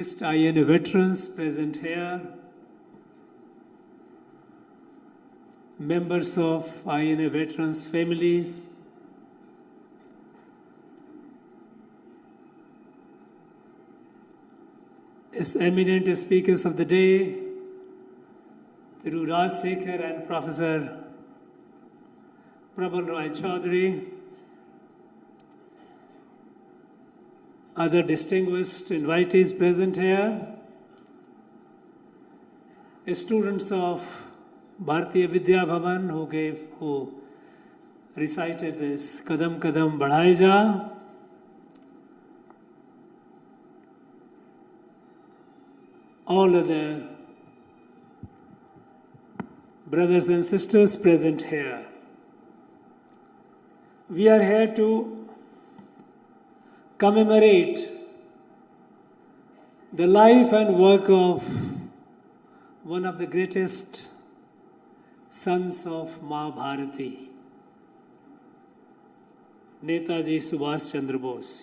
INA veterans present here, members of INA veterans' families, as eminent speakers of the day, through Raj Sekhar and Professor Prabal Chaudhary, other distinguished invitees present here, students of Bharatiya Vidya Bhavan who recited this Kadam Kadam Badhai Ja, all other brothers and sisters present here. We are here to commemorate the life and work of one of the greatest sons of Ma Bharati, Netaji Subhas Chandra Bose.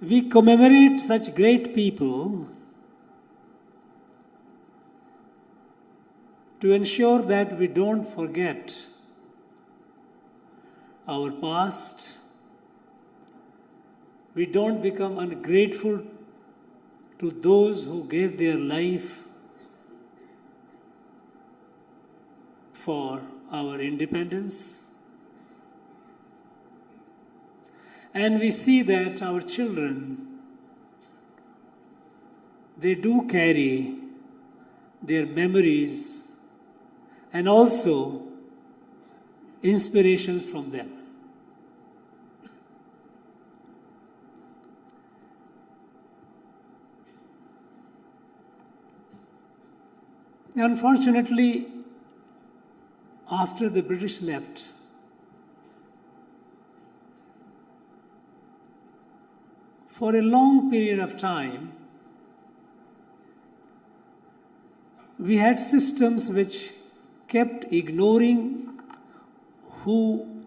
We commemorate such great people to ensure that we don't forget our past, we don't become ungrateful to those who gave their life for our independence. And we see that our children, they do carry their memories and also inspirations from them. Unfortunately, after the British left, for a long period of time, we had systems which kept ignoring who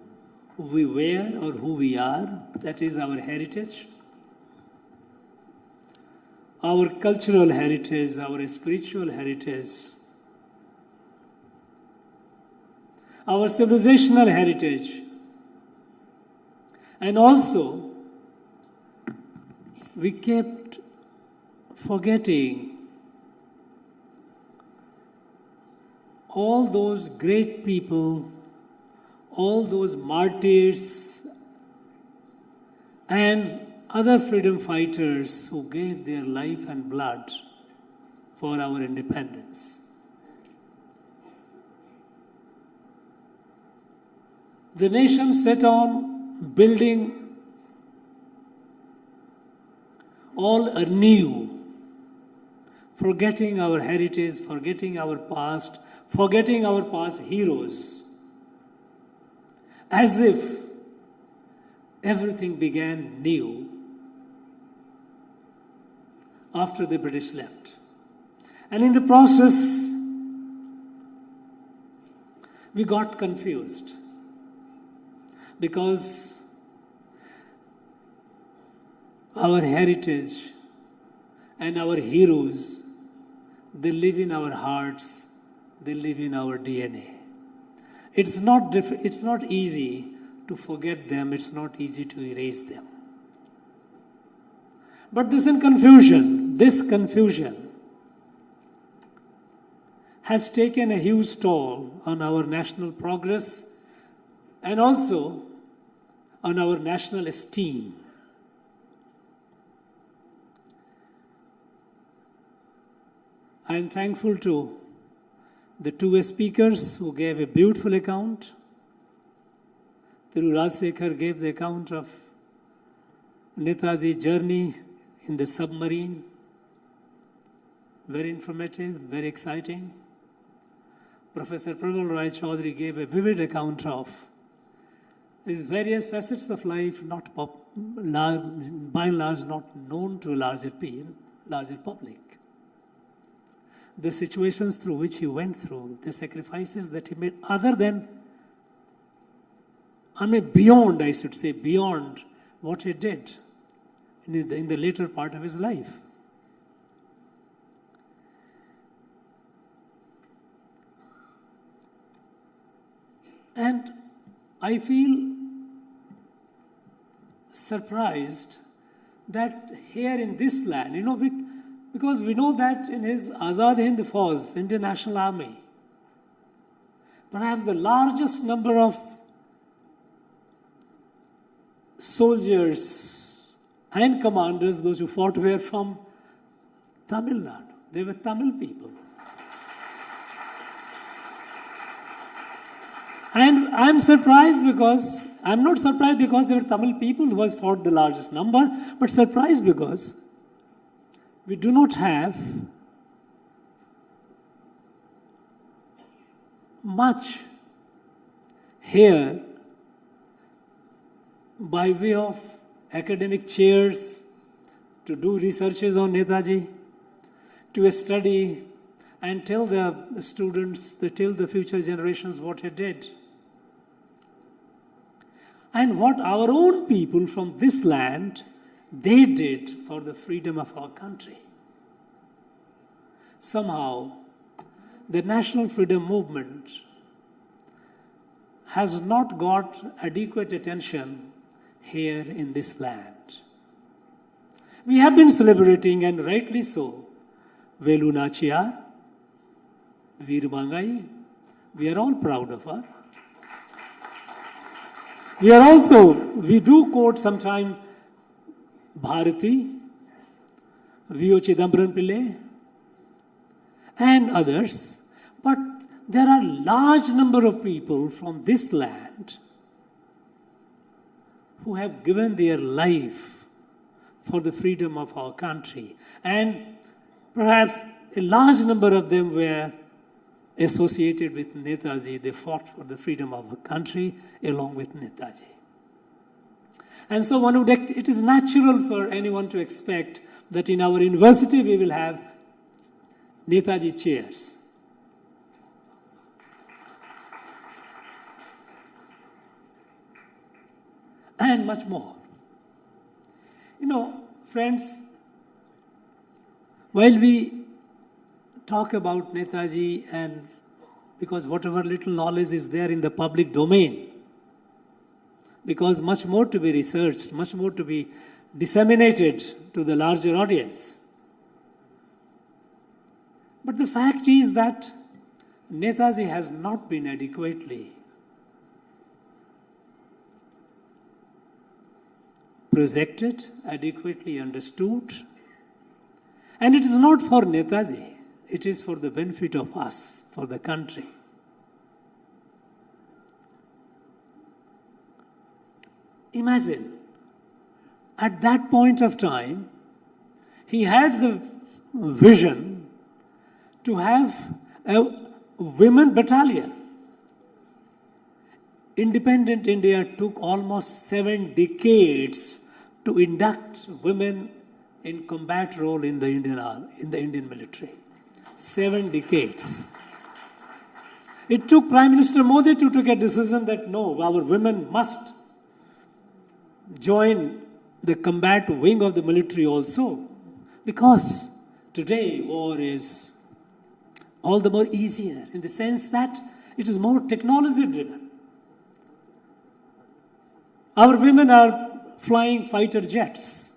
we were or who we are, that is our heritage, our cultural heritage, our spiritual heritage, our civilizational heritage, and also we kept forgetting all those great people, all those martyrs and other freedom fighters who gave their life and blood for our independence. The nation set on building all anew, forgetting our heritage, forgetting our past heroes, as if everything began new after the British left. And in the process, we got confused because our heritage and our heroes, they live in our hearts, they live in our DNA. It's not easy to forget them, it's not easy to erase them. But this confusion has taken a huge toll on our national progress and also on our national esteem. I am thankful to the two speakers who gave a beautiful account. Through Raj Sekhar gave the account of Netaji's journey in the submarine. Very informative, very exciting. Professor Prabal Chaudhary gave a vivid account of his various facets of life, by and large not known to larger public. The situations through which he went through, the sacrifices that he made, beyond what he did. in the later part of his life. And I feel surprised that here in this land, because we know that in his Azad Hind Fauj, Indian National Army, perhaps the largest number of soldiers and commanders, those who fought, were from Tamil Nadu. They were Tamil people. And I'm not surprised because they were Tamil people who has fought the largest number, but surprised because we do not have much here by way of academic chairs to do researches on Netaji, to study and tell the students, tell the future generations what he did. And what our own people from this land, they did for the freedom of our country. Somehow, the national freedom movement has not got adequate attention here in this land. We have been celebrating, and rightly so, Velu Nachiyar, Veer Bangai. We are all proud of her. We do quote sometime Bharati, V.O. Chidambaram Pillai, and others. But there are large number of people from this land who have given their life for the freedom of our country. And perhaps a large number of them were associated with Netaji. They fought for the freedom of our country along with Netaji. And so it is natural for anyone to expect that in our university we will have Netaji chairs. And much more. Friends, while we talk about Netaji, and because whatever little knowledge is there in the public domain, because much more to be researched, much more to be disseminated to the larger audience. But the fact is that Netaji has not been adequately projected, adequately understood. And it is not for Netaji, it is for the benefit of us, for the country. Imagine, at that point of time, he had the vision to have a women battalion. Independent India took almost 7 decades to induct women in combat role in the Indian military. 7 decades. It took Prime Minister Modi to take a decision that no, our women must join the combat wing of the military also, because today war is all the more easier in the sense that it is more technology driven. Our women are flying fighter jets.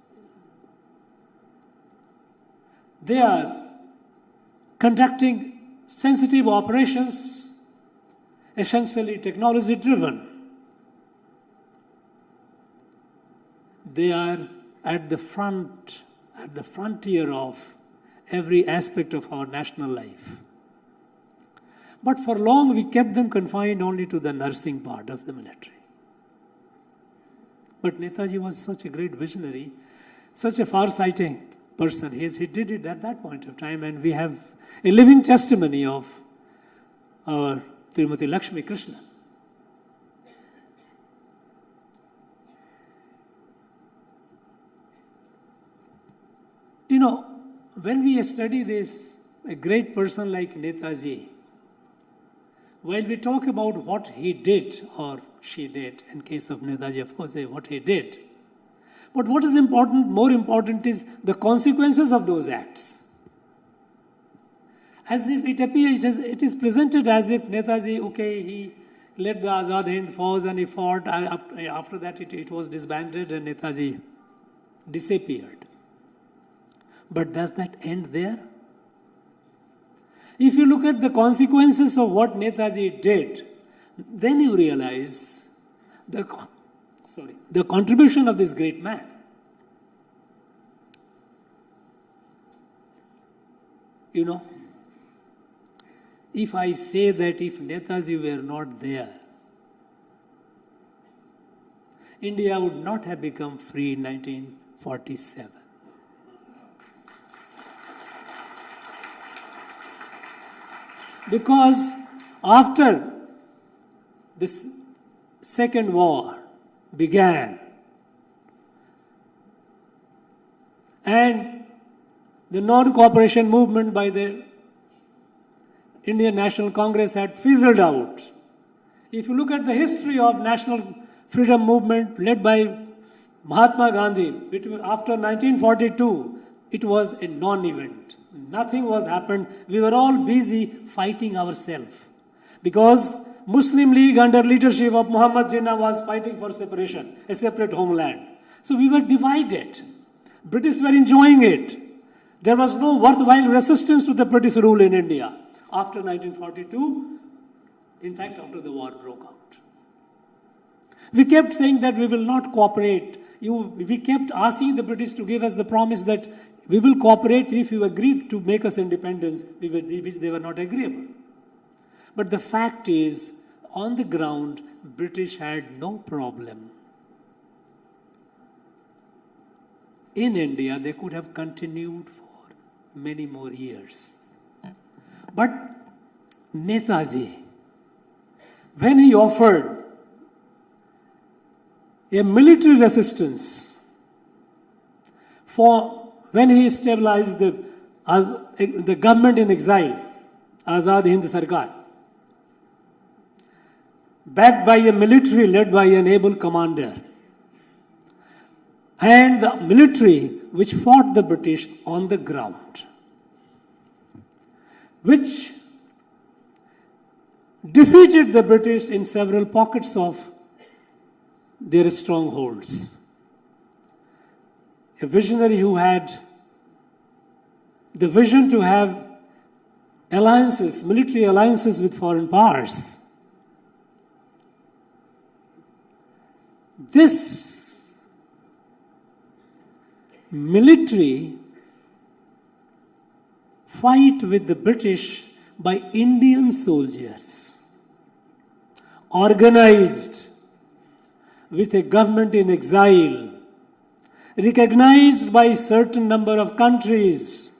They are conducting sensitive operations, essentially technology driven. They are at the frontier of every aspect of our national life. But for long we kept them confined only to the nursing part of the military. But Netaji was such a great visionary, such a far-sighting person. He did it at that point of time, and we have a living testimony of our Srimati Lakshmi Krishna. When we study this, a great person like Netaji, while we talk about what he did or she did, in case of Netaji, of course, what he did, But what is important, more important is the consequences of those acts. As if it appears, it is presented as if Netaji, okay, he led the Azad Hind Fauj and he fought. After that, it was disbanded and Netaji disappeared. But does that end there? If you look at the consequences of what Netaji did, then you realize the contribution of this great man. You know, if I say that if Netaji were not there, India would not have become free in 1947. Because after this second war began and the non-cooperation movement by the Indian National Congress had fizzled out. If you look at the history of national freedom movement led by Mahatma Gandhi, after 1942, it was a non-event. Nothing was happened. We were all busy fighting ourselves. Because Muslim League under leadership of Muhammad Jinnah was fighting for separation, a separate homeland. So we were divided. British were enjoying it. There was no worthwhile resistance to the British rule in India. After 1942, in fact, after the war broke out. We kept saying that we will not cooperate. We kept asking the British to give us the promise that we will cooperate if you agree to make us independence, which they were not agreeable. But the fact is, on the ground, British had no problem. In India, they could have continued for many more years. But Netaji, when he offered a military resistance when he stabilized the government in exile, Azad Hind Sarkar, backed by a military led by an able commander, and the military which fought the British on the ground, which defeated the British in several pockets of their strongholds. A visionary who had the vision to have alliances, military alliances with foreign powers. This military fight with the British by Indian soldiers, organized with a government in exile, recognized by a certain number of countries,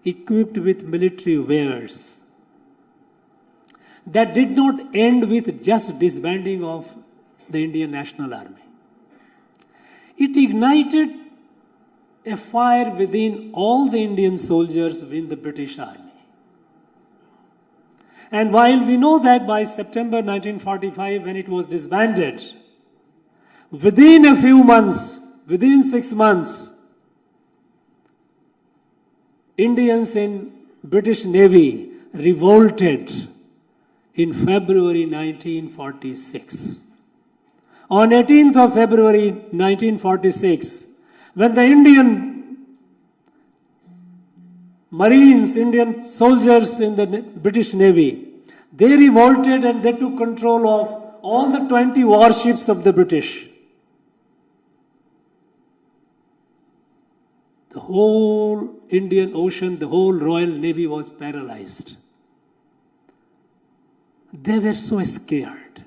equipped with military wares, that did not end with just disbanding of the Indian National Army. It ignited a fire within all the Indian soldiers within the British Army. And while we know that by September 1945, when it was disbanded, within a few months, within 6 months, Indians in British Navy revolted in February 1946. On 18th of February 1946, when the Indian Marines, Indian soldiers in the British Navy, they revolted and they took control of all the 20 warships of the British. The whole Indian Ocean, the whole Royal Navy was paralyzed. They were so scared.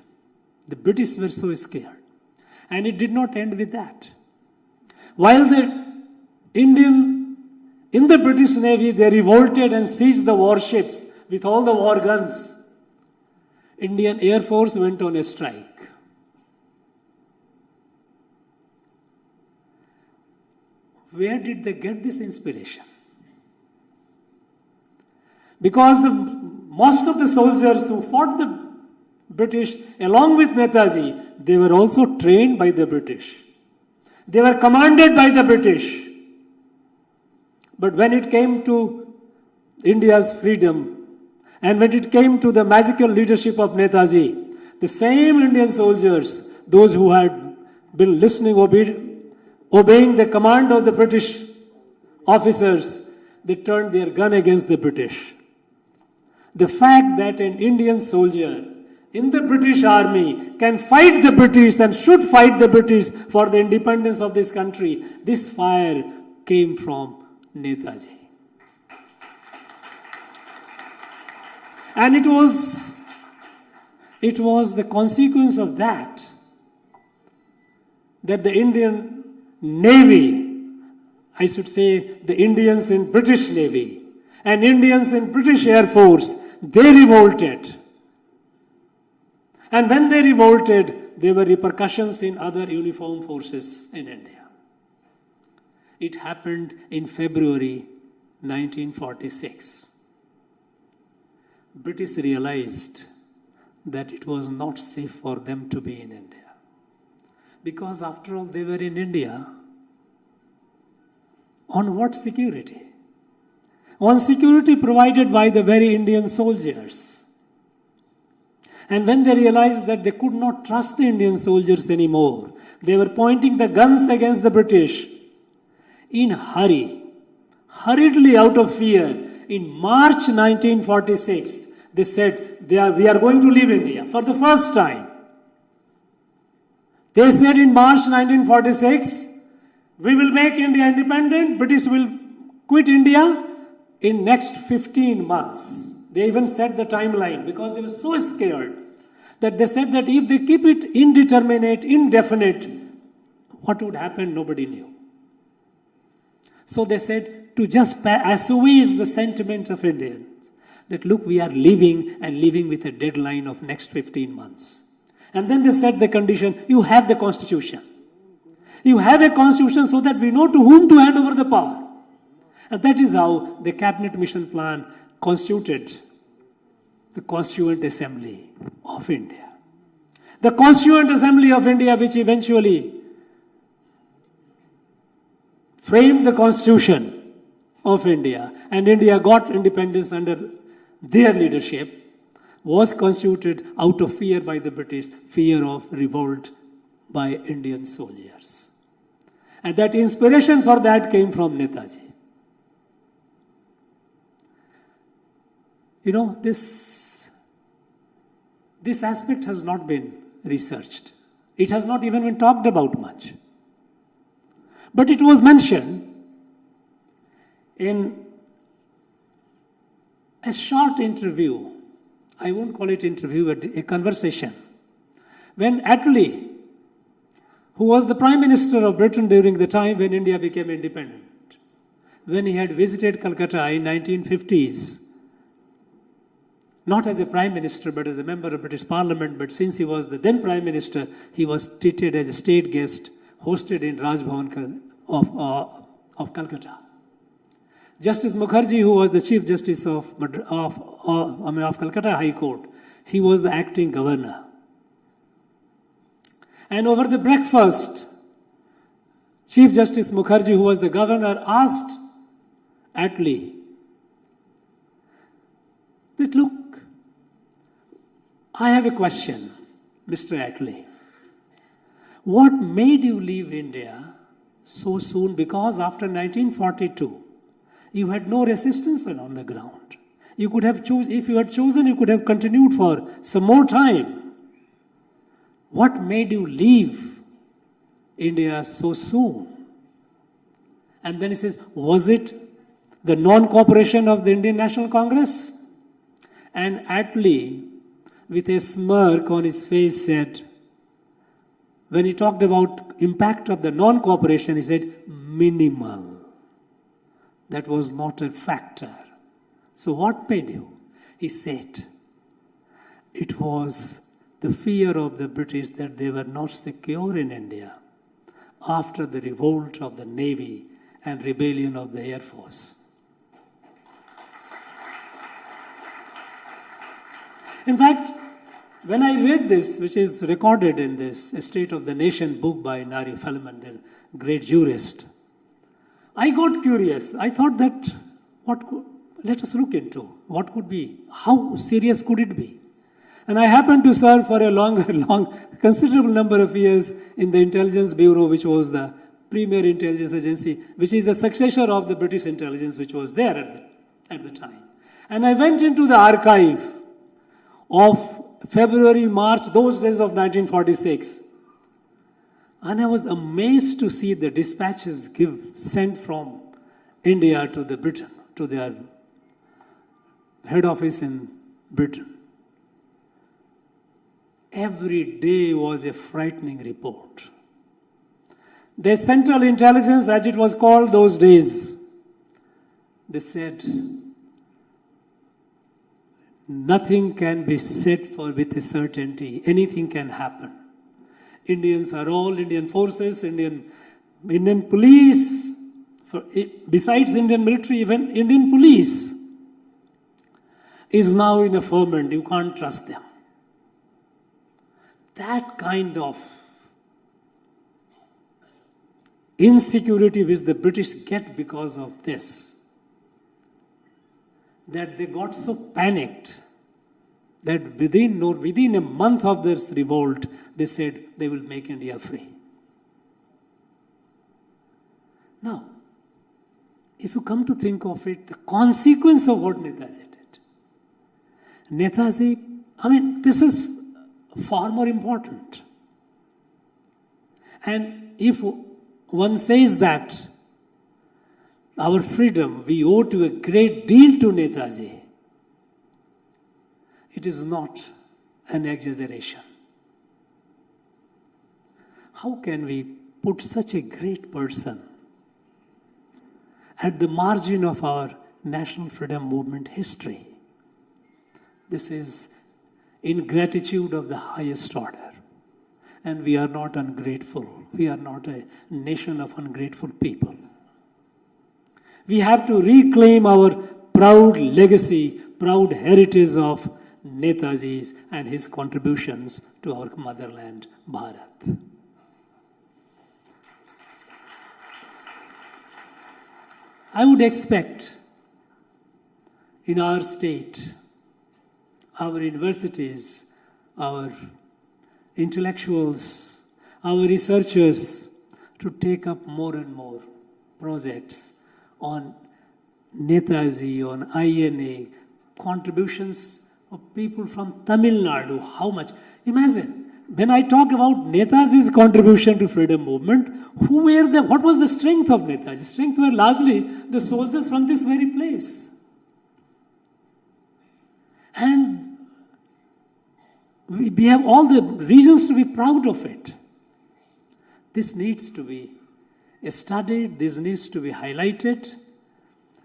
The British were so scared. And it did not end with that. While the in the British Navy, they revolted and seized the warships with all the war guns. Indian Air Force went on a strike. Where did they get this inspiration? Because most of the soldiers who fought the British, along with Netaji, they were also trained by the British. They were commanded by the British. But when it came to India's freedom, and when it came to the magical leadership of Netaji, the same Indian soldiers, those who had been listening, obeying the command of the British officers, they turned their gun against the British. The fact that an Indian soldier in the British army can fight the British and should fight the British for the independence of this country, this fire came from Netaji. And it was the consequence of that the Indian Navy, I should say the Indians in British Navy and Indians in British Air Force, they revolted. And when they revolted, there were repercussions in other uniformed forces in India. It happened in February 1946. British realized that it was not safe for them to be in India. Because after all, they were in India. On what security? On security provided by the very Indian soldiers. And when they realized that they could not trust the Indian soldiers anymore, they were pointing the guns against the British. In hurriedly out of fear, in March 1946, they said, we are going to leave India for the first time. They said in March 1946, we will make India independent, British will quit India in next 15 months. They even set the timeline because they were so scared that they said that if they keep it indeterminate, indefinite, what would happen, nobody knew. So they said to just assuage the sentiment of Indians, that look, we are leaving and leaving with a deadline of next 15 months. And then they set the condition, you have the constitution. You have a constitution so that we know to whom to hand over the power. And that is how the cabinet mission plan constituted the Constituent Assembly of India. The Constituent Assembly of India, which eventually framed the Constitution of India, and India got independence under their leadership, was constituted out of fear by the British, fear of revolt by Indian soldiers. And that inspiration for that came from Netaji. You know, this aspect has not been researched. It has not even been talked about much. But it was mentioned in a short interview. I won't call it interview, but a conversation. When Attlee, who was the Prime Minister of Britain during the time when India became independent, when he had visited Calcutta in 1950s, not as a Prime Minister, but as a member of British Parliament, but since he was the then Prime Minister, he was treated as a state guest, hosted in Raj Bhavan of Calcutta. Justice Mukherjee, who was the Chief Justice of Calcutta High Court, he was the acting governor. And over the breakfast, Chief Justice Mukherjee, who was the governor, asked Attlee that, look, I have a question, Mr. Attlee. What made you leave India so soon? Because after 1942, you had no resistance on the ground. You could have chosen, if you had chosen, you could have continued for some more time. What made you leave India so soon? And then he says, was it the non-cooperation of the Indian National Congress? And Attlee, with a smirk on his face, said, when he talked about impact of the non-cooperation, he said, minimal. That was not a factor. So what made you? He said, it was the fear of the British that they were not secure in India after the revolt of the Navy and rebellion of the Air Force. In fact, When I read this, which is recorded in this State of the Nation book by Nari Feldman, the great jurist, I got curious. I thought that let us look into what could be, how serious could it be? And I happened to serve for a considerable number of years in the Intelligence Bureau, which was the premier intelligence agency, which is the successor of the British intelligence, which was there at the time. And I went into the archive of February, March, those days of 1946. And I was amazed to see the dispatches sent from India to the Britain, to their head office in Britain. Every day was a frightening report. The Central Intelligence, as it was called those days, they said, nothing can be said with a certainty. Anything can happen. Indians are all Indian forces, Indian police, besides Indian military, even Indian police is now in a ferment. You can't trust them. That kind of insecurity which the British get because of this, that they got so panicked that within a month of this revolt, they said they will make India free. Now, if you come to think of it, the consequence of what Netaji did. Netaji, this is far more important. And if one says that our freedom we owe to a great deal to Netaji, it is not an exaggeration. How can we put such a great person at the margin of our national freedom movement history? This is ingratitude of the highest order. And we are not ungrateful. We are not a nation of ungrateful people. We have to reclaim our proud legacy, proud heritage of Netaji's and his contributions to our motherland, Bharat. I would expect in our state, our universities, our intellectuals, our researchers to take up more and more projects on Netaji, on INA, contributions of people from Tamil Nadu. How much? Imagine, when I talk about Netaji's contribution to freedom movement, what was the strength of Netaji? Strength were largely the soldiers from this very place. And we have all the reasons to be proud of it. This needs to be studied, this needs to be highlighted,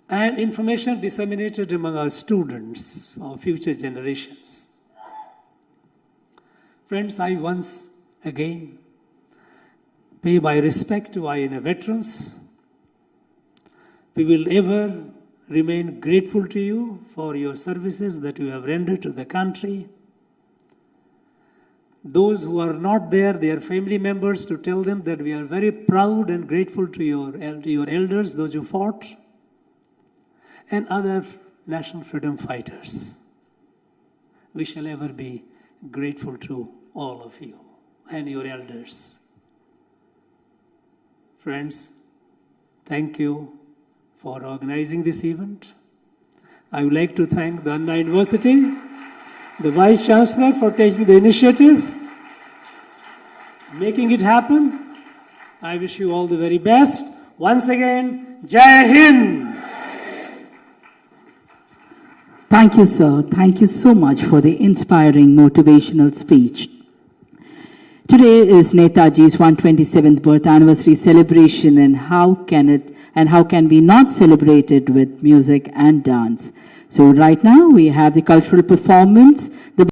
and information disseminated among our students, our future generations. Friends, I once again pay my respect to INA veterans. We will ever remain grateful to you for your services that you have rendered to the country. Those who are not there, their family members, to tell them that we are very proud and grateful to your elders, those who fought, and other national freedom fighters. We shall ever be grateful to all of you and your elders. Friends, thank you for organizing this event. I would like to thank the Anna University, the Vice Chancellor for taking the initiative, making it happen. I wish you all the very best. Once again, Jai Hind! Thank you, sir. Thank you so much for the inspiring motivational speech. Today is Netaji's 127th birth anniversary celebration, and how can we not celebrate it with music and dance? So right now we have the cultural performance.